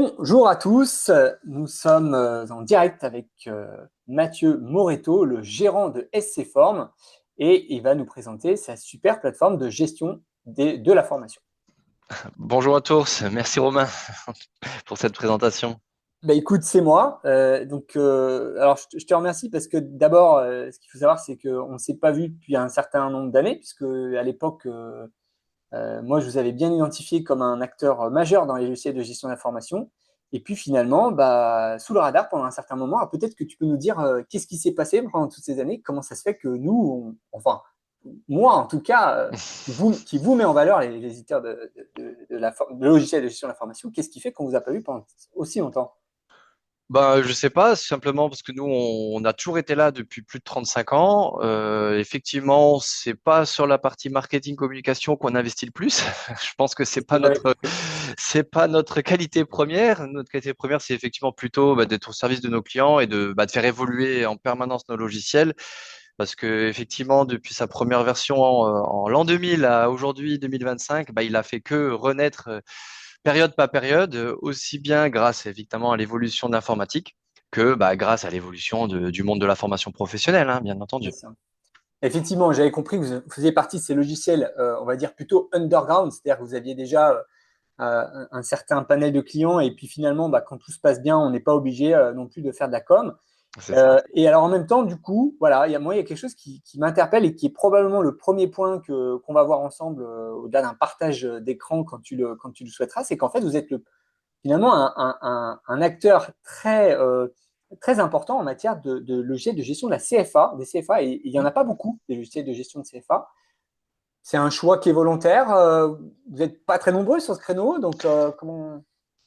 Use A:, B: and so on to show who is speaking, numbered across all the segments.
A: Bonjour à tous, nous sommes en direct avec Mathieu Moreto, le gérant de SC Form, et il va nous présenter sa super plateforme de gestion de la formation.
B: Bonjour à tous, merci Romain pour cette présentation.
A: Bah, écoute, c'est moi. Alors je te remercie parce que d'abord, ce qu'il faut savoir, c'est qu'on ne s'est pas vu depuis un certain nombre d'années, puisque à l'époque, moi, je vous avais bien identifié comme un acteur majeur dans les logiciels de gestion d'information. Et puis finalement, bah, sous le radar pendant un certain moment. Alors peut-être que tu peux nous dire qu'est-ce qui s'est passé pendant toutes ces années, comment ça se fait que nous, enfin, moi en tout cas, qui vous met en valeur les éditeurs de logiciels de gestion d'information, qu'est-ce qui fait qu'on vous a pas vu pendant aussi longtemps?
B: Je sais pas, simplement parce que nous, on a toujours été là depuis plus de 35 ans. Effectivement, c'est pas sur la partie marketing communication qu'on investit le plus. Je pense que
A: C'est ce que j'avais compris.
B: c'est pas notre qualité première. Notre qualité première, c'est effectivement plutôt d'être au service de nos clients et de faire évoluer en permanence nos logiciels. Parce que effectivement, depuis sa première version en l'an 2000 à aujourd'hui 2025, il a fait que renaître période par période, aussi bien grâce évidemment à l'évolution de l'informatique que grâce à l'évolution du monde de la formation professionnelle, hein, bien
A: C'est
B: entendu.
A: ça. Effectivement, j'avais compris que vous faisiez partie de ces logiciels, on va dire plutôt underground, c'est-à-dire que vous aviez déjà un certain panel de clients et puis finalement, bah, quand tout se passe bien, on n'est pas obligé non plus de faire de la com.
B: C'est ça.
A: Et alors en même temps, du coup, voilà, il y a quelque chose qui m'interpelle et qui est probablement le premier point qu'on va voir ensemble au-delà d'un partage d'écran quand tu le souhaiteras, c'est qu'en fait, vous êtes finalement un acteur très important en matière de logiciels de gestion de la CFA, des CFA, et il n'y en a pas beaucoup, des logiciels de gestion de CFA. C'est un choix qui est volontaire. Vous n'êtes pas très nombreux sur ce créneau, donc comment.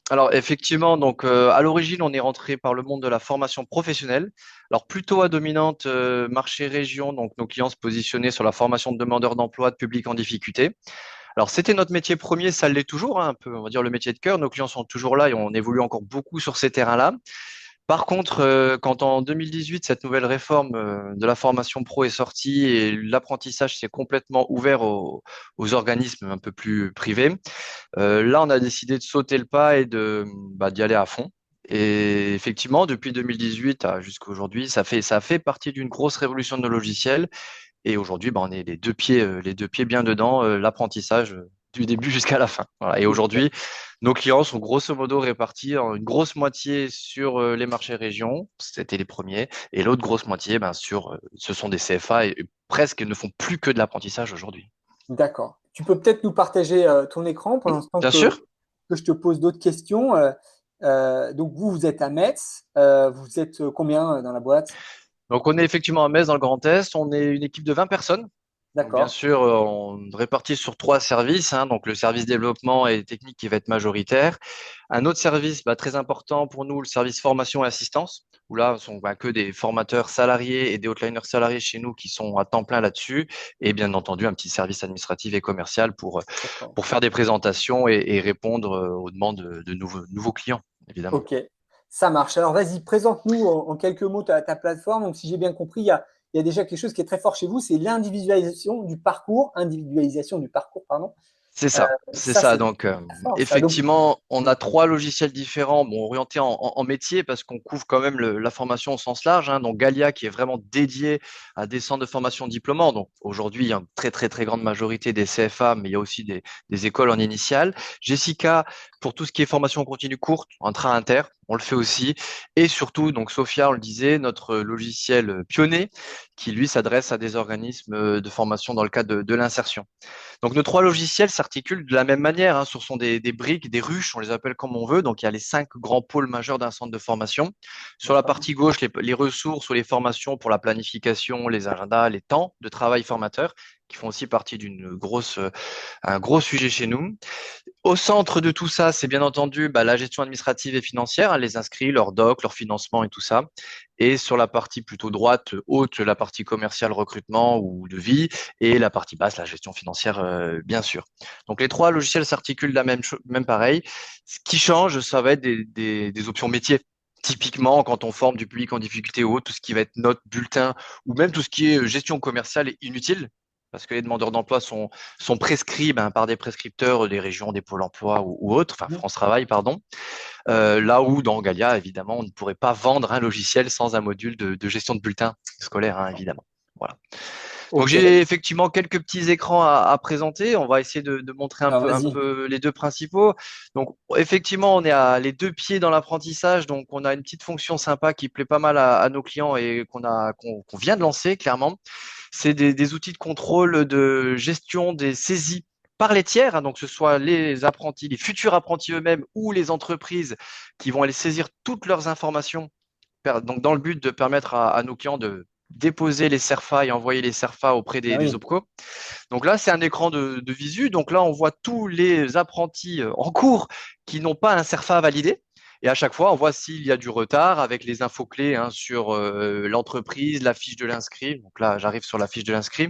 B: Alors effectivement, à l'origine, on est rentré par le monde de la formation professionnelle. Alors plutôt à dominante marché région, donc nos clients se positionnaient sur la formation de demandeurs d'emploi de publics en difficulté. Alors c'était notre métier premier, ça l'est toujours, hein, un peu, on va dire le métier de cœur. Nos clients sont toujours là et on évolue encore beaucoup sur ces terrains-là. Par contre, quand en 2018, cette nouvelle réforme de la formation pro est sortie et l'apprentissage s'est complètement ouvert aux organismes un peu plus privés, là, on a décidé de sauter le pas et d'y aller à fond. Et effectivement, depuis 2018 jusqu'à aujourd'hui, ça a fait partie d'une grosse révolution de nos logiciels. Et aujourd'hui, on est les deux pieds bien dedans, l'apprentissage du début jusqu'à la fin. Voilà. Et aujourd'hui, nos clients sont grosso modo répartis en une grosse moitié sur les marchés régions, c'était les premiers, et l'autre grosse moitié, ce sont des CFA et presque ne font plus que de l'apprentissage aujourd'hui.
A: D'accord. Tu peux peut-être nous partager ton écran pendant ce temps
B: Bien
A: que,
B: sûr.
A: que je te pose d'autres questions. Donc, vous êtes à Metz. Vous êtes combien dans la boîte?
B: Donc, on est effectivement à Metz dans le Grand Est. On est une équipe de 20 personnes. Donc, bien
A: D'accord.
B: sûr, on répartit sur trois services, hein. Donc, le service développement et technique qui va être majoritaire. Un autre service très important pour nous, le service formation et assistance, où là, ce sont que des formateurs salariés et des outliners salariés chez nous qui sont à temps plein là-dessus. Et bien entendu, un petit service administratif et commercial
A: D'accord.
B: pour faire des présentations et répondre aux demandes de nouveaux clients, évidemment.
A: Ok. Ça marche. Alors, vas-y, présente-nous en quelques mots ta plateforme. Donc, si j'ai bien compris, il y a déjà quelque chose qui est très fort chez vous, c'est individualisation du parcours, pardon.
B: C'est
A: Euh,
B: ça, c'est
A: ça,
B: ça.
A: c'est très fort, ça. Donc,
B: Effectivement, on a trois logiciels différents, orientés en métier parce qu'on couvre quand même la formation au sens large, hein. Donc, Galia qui est vraiment dédié à des centres de formation diplômants. Donc, aujourd'hui, il y a une très, très, très grande majorité des CFA, mais il y a aussi des écoles en initiale. Jessica, pour tout ce qui est formation continue courte, en train inter, on le fait aussi. Et surtout, donc, Sophia, on le disait, notre logiciel pionnier qui, lui, s'adresse à des organismes de formation dans le cadre de l'insertion. Donc nos trois logiciels s'articulent de la même manière, hein. Ce sont des briques, des ruches, on les appelle comme on veut. Donc il y a les cinq grands pôles majeurs d'un centre de formation. Sur la
A: d'accord.
B: partie gauche, les ressources ou les formations pour la planification, les agendas, les temps de travail formateur, qui font aussi partie un gros sujet chez nous. Au centre de tout ça, c'est bien entendu la gestion administrative et financière, hein, les inscrits, leurs docs, leur financement et tout ça. Et sur la partie plutôt droite, haute, la partie commerciale, recrutement ou de vie, et la partie basse, la gestion financière, bien sûr. Donc les trois logiciels s'articulent de la même pareil. Ce qui change, ça va être des options métiers. Typiquement, quand on forme du public en difficulté ou autre, tout ce qui va être notes, bulletins, ou même tout ce qui est gestion commerciale est inutile parce que les demandeurs d'emploi sont prescrits par des prescripteurs des régions, des pôles emploi ou autres, enfin
A: Mhm.
B: France Travail, pardon. Là où dans Galia, évidemment, on ne pourrait pas vendre un logiciel sans un module de gestion de bulletins scolaires, hein, évidemment. Voilà. Donc
A: Ok,
B: j'ai effectivement quelques petits écrans à présenter. On va essayer de montrer
A: alors
B: un
A: vas-y.
B: peu les deux principaux. Donc effectivement, on est à les deux pieds dans l'apprentissage. Donc on a une petite fonction sympa qui plaît pas mal à nos clients et qu'on vient de lancer clairement. C'est des outils de contrôle de gestion des saisies par les tiers, hein, donc que ce soit les apprentis, les futurs apprentis eux-mêmes ou les entreprises qui vont aller saisir toutes leurs informations donc dans le but de permettre à nos clients de déposer les CERFA et envoyer les CERFA auprès
A: Ah
B: des
A: oui.
B: OPCO. Donc là, c'est un écran de visu. Donc là, on voit tous les apprentis en cours qui n'ont pas un CERFA validé. Et à chaque fois, on voit s'il y a du retard avec les infos clés hein, sur l'entreprise, la fiche de l'inscrit. Donc là, j'arrive sur la fiche de l'inscrit.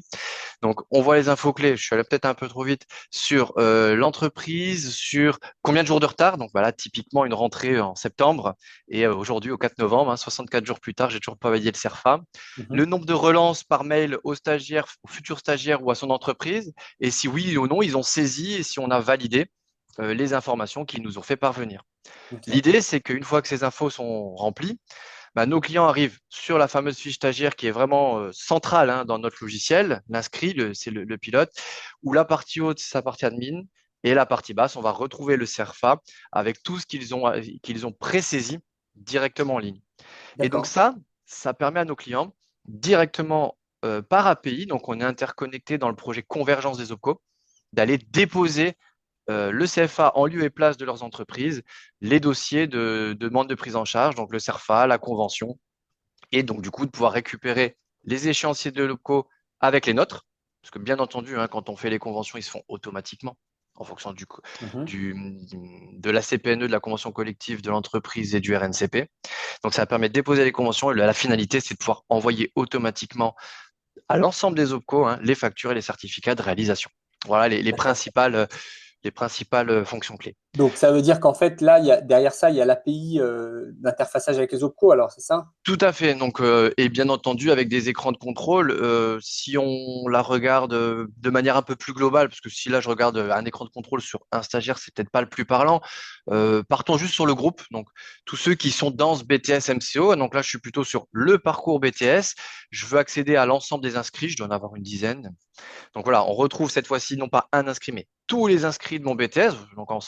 B: Donc, on voit les infos clés. Je suis allé peut-être un peu trop vite sur l'entreprise, sur combien de jours de retard. Donc, voilà, typiquement une rentrée en septembre et aujourd'hui au 4 novembre, hein, 64 jours plus tard, j'ai toujours pas validé le CERFA. Le
A: Mhm.
B: nombre de relances par mail aux stagiaires, aux futurs stagiaires ou à son entreprise, et si oui ou non ils ont saisi et si on a validé les informations qu'ils nous ont fait parvenir.
A: Ok.
B: L'idée, c'est qu'une fois que ces infos sont remplies, bah, nos clients arrivent sur la fameuse fiche stagiaire qui est vraiment centrale hein, dans notre logiciel. L'inscrit, c'est le pilote, où la partie haute, c'est sa partie admin, et la partie basse, on va retrouver le CERFA avec tout ce qu'ils ont pré-saisi directement en ligne. Et donc
A: D'accord.
B: ça permet à nos clients directement par API, donc on est interconnecté dans le projet Convergence des OPCO, d'aller déposer le CFA en lieu et place de leurs entreprises, les dossiers de demande de prise en charge, donc le CERFA, la convention, et donc du coup de pouvoir récupérer les échéanciers de locaux avec les nôtres, parce que bien entendu, hein, quand on fait les conventions, ils se font automatiquement en fonction
A: Mhm.
B: du, de la CPNE, de la convention collective de l'entreprise et du RNCP. Donc ça permet de déposer les conventions et la finalité, c'est de pouvoir envoyer automatiquement à l'ensemble des OPCO hein, les factures et les certificats de réalisation. Voilà
A: D'accord.
B: les principales fonctions clés.
A: Donc, ça veut dire qu'en fait, là, derrière ça, il y a l'API d'interfaçage avec les OPCO, alors, c'est ça?
B: Tout à fait. Donc, et bien entendu, avec des écrans de contrôle, si on la regarde de manière un peu plus globale, parce que si là je regarde un écran de contrôle sur un stagiaire, c'est peut-être pas le plus parlant. Partons juste sur le groupe. Donc, tous ceux qui sont dans ce BTS MCO. Donc là, je suis plutôt sur le parcours BTS. Je veux accéder à l'ensemble des inscrits. Je dois en avoir une dizaine. Donc voilà, on retrouve cette fois-ci non pas un inscrit, mais tous les inscrits de mon BTS, donc en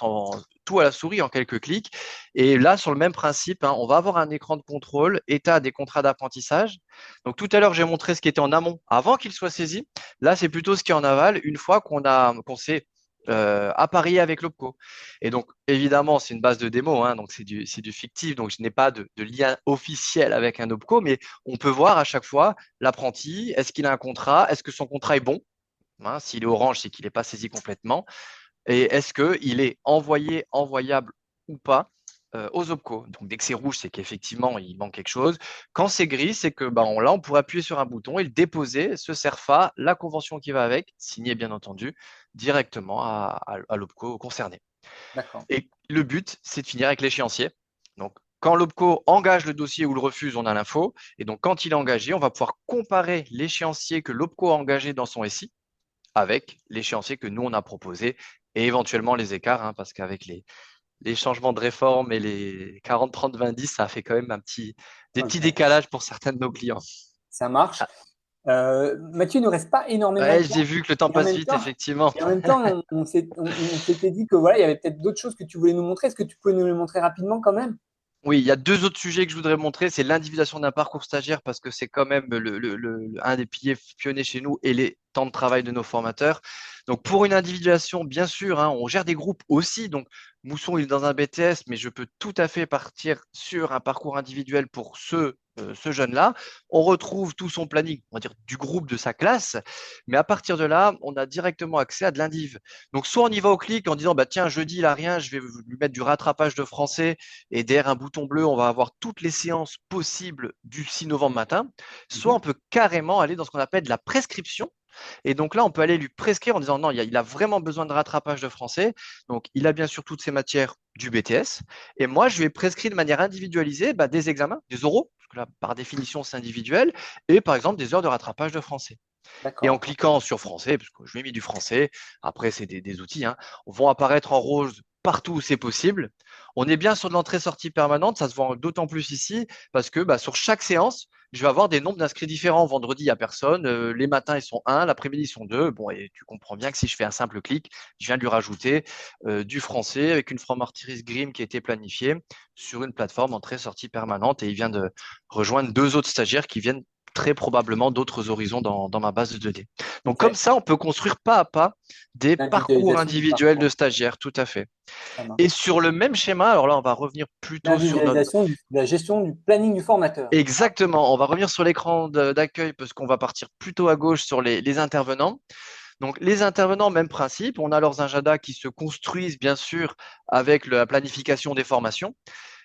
B: tout à la souris en quelques clics. Et là, sur le même principe, hein, on va avoir un écran de contrôle, état des contrats d'apprentissage. Donc tout à l'heure, j'ai montré ce qui était en amont avant qu'il soit saisi. Là, c'est plutôt ce qui est en aval une fois qu'on s'est appareillé avec l'OPCO. Et donc, évidemment, c'est une base de démo, hein, donc c'est du fictif, donc je n'ai pas de lien officiel avec un OPCO, mais on peut voir à chaque fois l'apprenti, est-ce qu'il a un contrat, est-ce que son contrat est bon, hein, s'il est orange, c'est qu'il n'est pas saisi complètement. Et est-ce qu'il est envoyé, envoyable ou pas aux OPCO. Donc dès que c'est rouge, c'est qu'effectivement, il manque quelque chose. Quand c'est gris, c'est que là, on pourrait appuyer sur un bouton et le déposer, ce CERFA, la convention qui va avec, signée bien entendu, directement à l'OPCO concerné.
A: D'accord.
B: Et le but, c'est de finir avec l'échéancier. Donc, quand l'OPCO engage le dossier ou le refuse, on a l'info. Et donc, quand il est engagé, on va pouvoir comparer l'échéancier que l'OPCO a engagé dans son SI avec l'échéancier que nous, on a proposé et éventuellement les écarts, hein, parce qu'avec les changements de réforme et les 40, 30, 20, 10, ça a fait quand même des petits
A: Ok.
B: décalages pour certains de nos clients.
A: Ça marche.
B: Ah,
A: Mathieu, il ne nous reste pas énormément de
B: ouais,
A: temps.
B: j'ai vu que le temps
A: Et en
B: passe
A: même
B: vite,
A: temps,
B: effectivement.
A: on s'était dit que voilà, il y avait peut-être d'autres choses que tu voulais nous montrer. Est-ce que tu pouvais nous les montrer rapidement quand même?
B: Oui, il y a deux autres sujets que je voudrais montrer. C'est l'individualisation d'un parcours stagiaire parce que c'est quand même un des piliers pionniers chez nous et les temps de travail de nos formateurs. Donc, pour une individualisation, bien sûr, hein, on gère des groupes aussi. Donc, Mousson, il est dans un BTS, mais je peux tout à fait partir sur un parcours individuel pour ce jeune-là. On retrouve tout son planning, on va dire, du groupe de sa classe. Mais à partir de là, on a directement accès à de l'indiv. Donc, soit on y va au clic en disant, bah, tiens, jeudi, il a rien, je vais lui mettre du rattrapage de français et derrière un bouton bleu, on va avoir toutes les séances possibles du 6 novembre matin. Soit on
A: Mhm.
B: peut carrément aller dans ce qu'on appelle de la prescription. Et donc là, on peut aller lui prescrire en disant non, il a vraiment besoin de rattrapage de français. Donc, il a bien sûr toutes ces matières du BTS. Et moi, je lui ai prescrit de manière individualisée des examens, des oraux, parce que là, par définition, c'est individuel, et par exemple des heures de rattrapage de français. Et en
A: D'accord.
B: cliquant sur français, parce que je lui ai mis du français, après c'est des outils, hein, vont apparaître en rose partout où c'est possible. On est bien sur de l'entrée-sortie permanente, ça se voit d'autant plus ici, parce que sur chaque séance, je vais avoir des nombres d'inscrits différents. Vendredi, il n'y a personne, les matins, ils sont un, l'après-midi, ils sont deux. Bon, et tu comprends bien que si je fais un simple clic, je viens de lui rajouter du français avec une formatrice Grim qui a été planifiée sur une plateforme entrée-sortie permanente, et il vient de rejoindre deux autres stagiaires qui viennent très probablement d'autres horizons dans ma base de données. Donc
A: Ok.
B: comme ça, on peut construire pas à pas des parcours
A: L'individualisation du
B: individuels de
A: parcours.
B: stagiaires, tout à fait.
A: Ça marche.
B: Et sur le même schéma, alors là, on va revenir plutôt sur notre...
A: L'individualisation de la gestion du planning du formateur.
B: Exactement, on va revenir sur l'écran d'accueil parce qu'on va partir plutôt à gauche sur les intervenants. Donc les intervenants, même principe, on a leurs agendas qui se construisent bien sûr avec la planification des formations.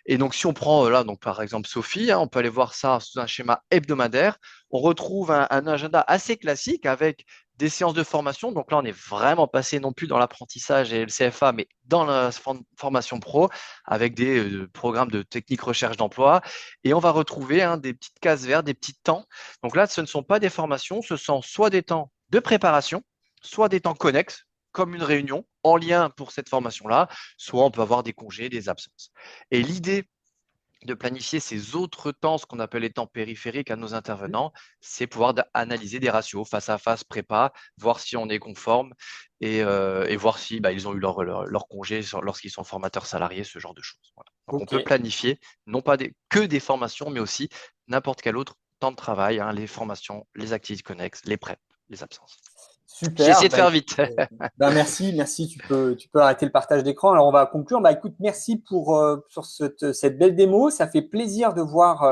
B: Et donc, si on prend là, donc par exemple Sophie, hein, on peut aller voir ça sous un schéma hebdomadaire. On retrouve un agenda assez classique avec des séances de formation. Donc là, on est vraiment passé non plus dans l'apprentissage et le CFA, mais dans la formation pro avec des programmes de technique recherche d'emploi. Et on va retrouver des petites cases vertes, des petits temps. Donc là, ce ne sont pas des formations, ce sont soit des temps de préparation, soit des temps connexes, comme une réunion en lien pour cette formation-là, soit on peut avoir des congés, des absences. Et l'idée de planifier ces autres temps, ce qu'on appelle les temps périphériques à nos intervenants, c'est pouvoir analyser des ratios face à face, prépa, voir si on est conforme et voir si ils ont eu leur congé lorsqu'ils sont formateurs salariés, ce genre de choses. Voilà. Donc on
A: Ok.
B: peut planifier non pas que des formations, mais aussi n'importe quel autre temps de travail, hein, les formations, les activités connexes, les prep, les absences. J'ai
A: Super.
B: essayé de
A: Bah,
B: faire
A: écoute,
B: vite.
A: merci. Tu peux arrêter le partage d'écran. Alors, on va conclure. Bah, écoute, merci pour cette belle démo. Ça fait plaisir de voir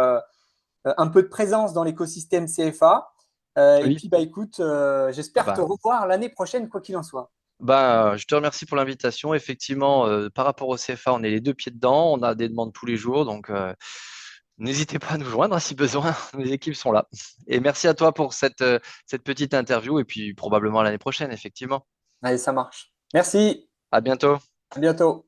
A: un peu de présence dans l'écosystème CFA. Et
B: Oui.
A: puis, bah, écoute,
B: Ah
A: j'espère te
B: bah,
A: revoir l'année prochaine, quoi qu'il en soit.
B: Je te remercie pour l'invitation. Effectivement, par rapport au CFA, on est les deux pieds dedans. On a des demandes tous les jours. Donc, n'hésitez pas à nous joindre, hein, si besoin. Les équipes sont là. Et merci à toi pour cette petite interview. Et puis, probablement à l'année prochaine, effectivement.
A: Allez, ça marche. Merci.
B: À bientôt.
A: À bientôt.